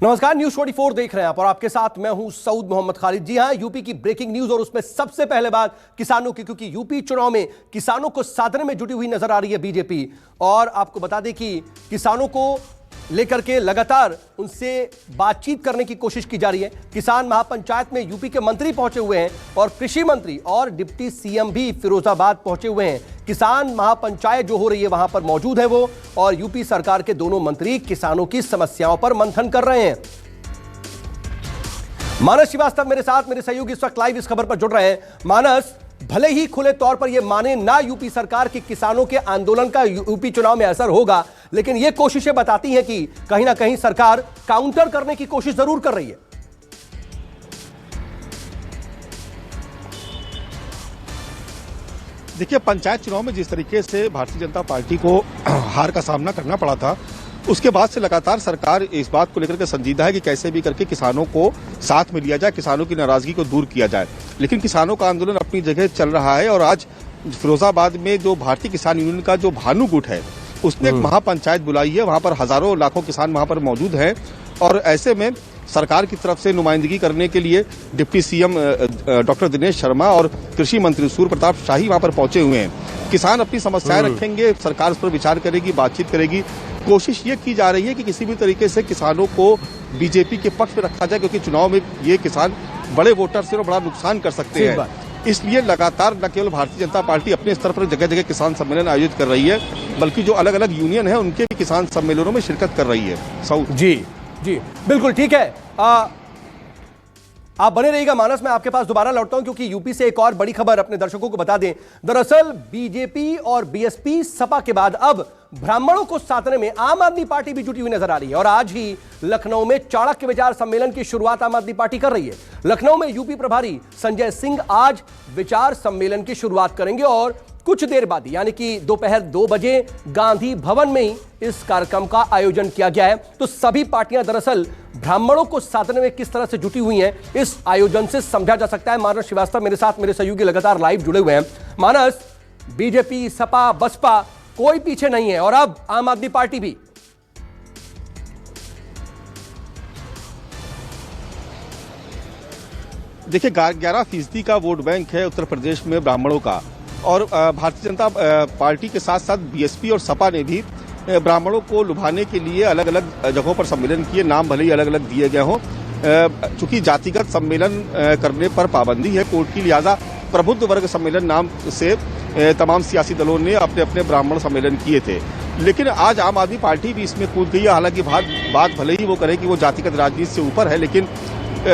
नमस्कार, न्यूज 24 देख रहे हैं आप और आपके साथ मैं हूं सऊद मोहम्मद खालिद। जी हां, यूपी की ब्रेकिंग न्यूज और उसमें सबसे पहले बात किसानों की, क्योंकि यूपी चुनाव में किसानों को साधने में जुटी हुई नजर आ रही है बीजेपी। और आपको बता दें कि किसानों को लेकर के लगातार उनसे बातचीत करने की कोशिश की जा रही है। किसान महापंचायत में यूपी के मंत्री पहुंचे हुए हैं और कृषि मंत्री और डिप्टी सीएम भी फिरोजाबाद पहुंचे हुए हैं। किसान महापंचायत जो हो रही है वहां पर मौजूद है वो, और यूपी सरकार के दोनों मंत्री किसानों की समस्याओं पर मंथन कर रहे हैं। मानस श्रीवास्तव मेरे साथ, मेरे सहयोगी इस वक्त लाइव इस खबर पर जुड़ रहे हैं। मानस, भले ही खुले तौर पर यह माने ना यूपी सरकार की किसानों के आंदोलन का यूपी चुनाव में असर होगा, लेकिन यह कोशिशें बताती हैं कि कहीं ना कहीं सरकार काउंटर करने की कोशिश जरूर कर रही है। देखिए, पंचायत चुनाव में जिस तरीके से भारतीय जनता पार्टी को हार का सामना करना पड़ा था, उसके बाद से लगातार सरकार इस बात को लेकर के संजीदा है कि कैसे भी करके किसानों को साथ में लिया जाए, किसानों की नाराजगी को दूर किया जाए। लेकिन किसानों का आंदोलन अपनी जगह चल रहा है और आज फिरोजाबाद में जो भारतीय किसान यूनियन का जो भानु गुट है उसने एक महापंचायत बुलाई है। वहां पर हजारों लाखों किसान वहां पर मौजूद हैं और ऐसे में सरकार की तरफ से नुमाइंदगी करने के लिए deputy CM doctor Dinesh Sharma और कृषि मंत्री सूर्य प्रताप शाही वहां पर पहुंचे हुए हैं। किसान अपनी समस्याएं रखेंगे, सरकार उस पर विचार करेगी, बातचीत करेगी। कोशिश ये की जा रही है कि किसी भी तरीके से किसानों को बीजेपी के पक्ष में रखा जाए, क्योंकि चुनाव में ये किसान बड़े वोटर से बड़ा नुकसान कर सकते हैं। इसलिए लगातार न केवल भारतीय जनता पार्टी अपने स्तर पर जगह जगह किसान सम्मेलन आयोजित कर रही है, बल्कि जो अलग अलग यूनियन है उनके भी किसान सम्मेलनों में शिरकत कर रही है। सऊद जी बिल्कुल ठीक है। आप बने रहिएगा मानस, मैं आपके पास दोबारा लौटता हूं क्योंकि यूपी से एक और बड़ी खबर अपने दर्शकों को बता दें। दरअसल बीजेपी और बीएसपी सपा के बाद अब ब्राह्मणों को साधने में आम आदमी पार्टी भी जुटी हुई नजर आ रही है और आज ही लखनऊ में चाणक्य विचार सम्मेलन की शुरुआत आम आदमी पार्टी कर रही है। लखनऊ में यूपी प्रभारी संजय सिंह आज विचार सम्मेलन की शुरुआत करेंगे और कुछ देर बाद यानी कि दोपहर 2 बजे गांधी भवन में ही इस कार्यक्रम का आयोजन किया गया है। तो सभी पार्टियां दरअसल ब्राह्मणों को साधने में किस तरह से जुटी हुई हैं, इस आयोजन से समझा जा सकता है। मानस श्रीवास्तव मेरे साथ, मेरे सहयोगी लगातार लाइव जुड़े हुए हैं। मानस, बीजेपी, सपा, बसपा कोई पीछे नहीं है और अब आम आदमी पार्टी भी। देखिए, 11% का वोट बैंक है उत्तर प्रदेश में ब्राह्मणों का, और भारतीय जनता पार्टी के साथ साथ बीएसपी और सपा ने भी ब्राह्मणों को लुभाने के लिए अलग अलग जगहों पर सम्मेलन किए। नाम भले ही अलग अलग दिए गए हों, चूंकि जातिगत सम्मेलन करने पर पाबंदी है कोर्ट की, लिहाजा प्रबुद्ध वर्ग सम्मेलन नाम से तमाम सियासी दलों ने अपने अपने ब्राह्मण सम्मेलन किए थे। लेकिन आज आम आदमी पार्टी भी इसमें कूद गई है। हालांकि बात भले ही वो करे कि वो जातिगत राजनीति से ऊपर है, लेकिन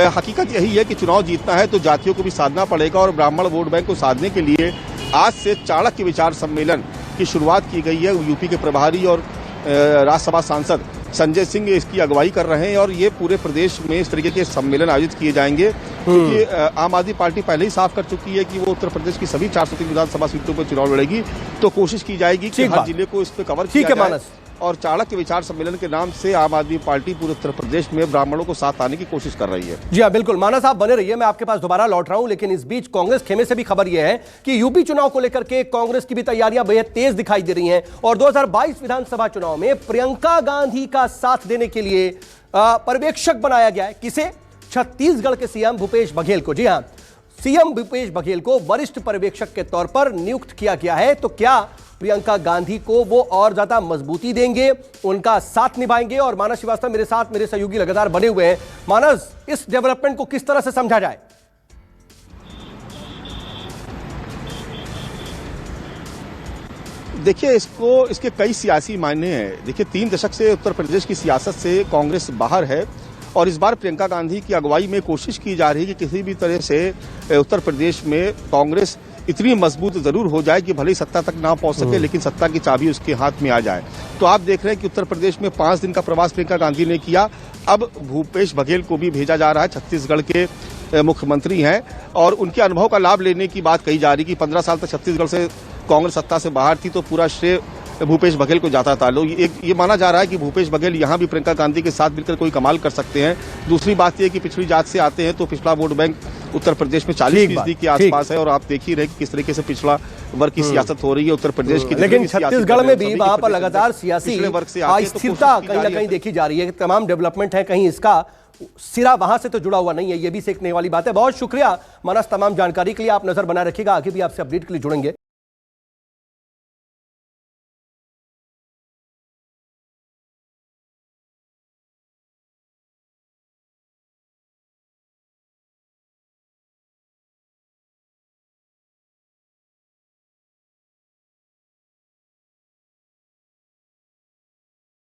हकीकत यही है कि चुनाव जीतना है तो जातियों को भी साधना पड़ेगा और ब्राह्मण वोट बैंक को साधने के लिए आज से चाणक्य विचार सम्मेलन की शुरुआत की गई है। यूपी के प्रभारी और राज्यसभा सांसद संजय सिंह इसकी अगुवाई कर रहे हैं और ये पूरे प्रदेश में इस तरीके के सम्मेलन आयोजित किए जाएंगे, क्योंकि आम आदमी पार्टी पहले ही साफ कर चुकी है कि वो उत्तर प्रदेश की सभी 403 विधानसभा सीटों पर चुनाव लड़ेगी। तो कोशिश की जाएगी कि हर जिले को इस पर कवर किया जाए और चाणक्य विचार सम्मेलन के नाम से आम आदमी पार्टी पूरे उत्तर प्रदेश में ब्राह्मणों को साथ आने की कोशिश कर रही है। जी हाँ, बिल्कुल मानस, आप बने रहिए, मैं आपके पास दोबारा लौट रहा हूं। लेकिन इस बीच कांग्रेस खेमे से भी खबर यह है कि यूपी चुनाव को लेकर के कांग्रेस की भी तैयारियां बेहद तेज दिखाई दे रही हैं और 2022 विधानसभा चुनाव में प्रियंका गांधी का साथ देने के लिए पर्यवेक्षक बनाया गया है। किसे? छत्तीसगढ़ के सीएम भूपेश बघेल को। जी हाँ, सीएम भूपेश बघेल को वरिष्ठ पर्यवेक्षक के तौर पर नियुक्त किया गया है। तो क्या प्रियंका गांधी को वो और ज्यादा मजबूती देंगे, उनका साथ निभाएंगे? और मानस श्रीवास्तव मेरे साथ, मेरे सहयोगी लगातार बने हुए हैं। मानस, इस डेवलपमेंट को किस तरह से समझा जाए? देखिए, इसके कई सियासी मायने हैं। देखिए, 3 दशक से उत्तर प्रदेश की सियासत से कांग्रेस बाहर है और इस बार प्रियंका गांधी की अगुवाई में कोशिश की जा रही है कि किसी भी तरह से उत्तर प्रदेश में कांग्रेस इतनी मजबूत जरूर हो जाए कि भले ही सत्ता तक ना पहुंच सके, लेकिन सत्ता की चाबी उसके हाथ में आ जाए। तो आप देख रहे हैं कि उत्तर प्रदेश में 5 दिन का प्रवास प्रियंका गांधी ने किया। अब भूपेश बघेल को भी भेजा जा रहा है, छत्तीसगढ़ के मुख्यमंत्री हैं और उनके अनुभव का लाभ लेने की बात कही जा रही है कि 15 साल तक छत्तीसगढ़ से कांग्रेस सत्ता से बाहर थी तो पूरा श्रेय भूपेश बघेल को जाता था। लोग ये माना जा रहा है कि भूपेश बघेल यहां भी प्रियंका गांधी के साथ मिलकर कोई कमाल कर सकते हैं। दूसरी बात यह कि पिछड़ी जात से आते हैं तो पिछड़ा वोट बैंक उत्तर प्रदेश में 40% के आसपास है और आप देख ही रहे कि किस तरीके से पिछड़ा वर्ग की सियासत हो रही है उत्तर प्रदेश की। लेकिन छत्तीसगढ़ में भी वहां पर लगातार सियासी अस्थिरता कहीं ना कहीं देखी जा रही है। तमाम डेवलपमेंट है, कहीं इसका सिरा वहां से तो जुड़ा हुआ नहीं है, ये भी सीखने वाली बात है। बहुत शुक्रिया मानस तमाम जानकारी के लिए। आप नजर बनाए रखिएगा, आगे भी आपसे अपडेट के लिए जुड़ेंगे।